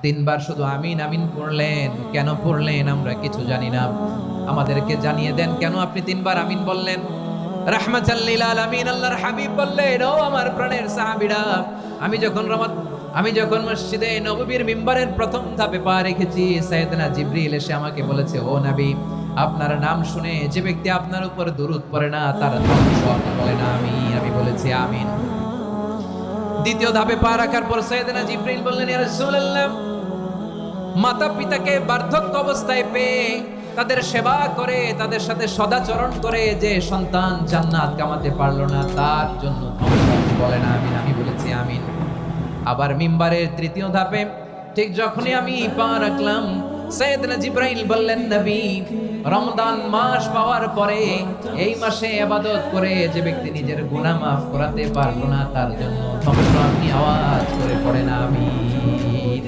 তিনবার শুধু আমিন আমিন পড়লেন। কেন পড়লেন আমরা কিছু জানি না, আমাদেরকে জানিয়ে দেন কেন আপনি তিনবার আমিন বললেন। রাহমাতাল লিল আলামিন আল্লাহর হাবিব বললেন, ও আমার প্রাণের সাহাবীরা, আমি যখন মসজিদে নববীর মিম্বারের প্রথম ধাপে পা রেখেছি, সাইয়েদনা জিবরিল এসে আমাকে বলেছে, ও নবী, আপনার নাম শুনে যে ব্যক্তি আপনার উপর দুরূদ পড়ে না তার ধ্বংস। আপনি বলেন আমিন। আমি বলেছি আমিন। দ্বিতীয় ধাপে পা রাখার পর সাইয়েদনা জিবরিল বললেন, ইয়া রাসূলুল্লাহ, মাতা পিতাকে বার্ধক্য অবস্থায় পেয়ে তাদের সেবা করে, তাদের সাথে সদাচরণ করে যে সন্তান জান্নাত কামাতে পারলো না, তার জন্য ধ্বংস। আপনি বলেন আমিন। আমি বলেছি আমিন। আবার মিম্বারের তৃতীয় ধাপে ঠিক যখনই আমি পা রাখলাম, সাইয়েদনা জিবরাইল বললেন, নবী, রমজান মাস পাওয়ার পরে এই মাসে ইবাদত করে যে ব্যক্তি নিজের গুনাহ মাফ করাতে পারলো না, তার জন্য ধ্বংস। আপনি আওয়াজ করে পড়েন আমিন।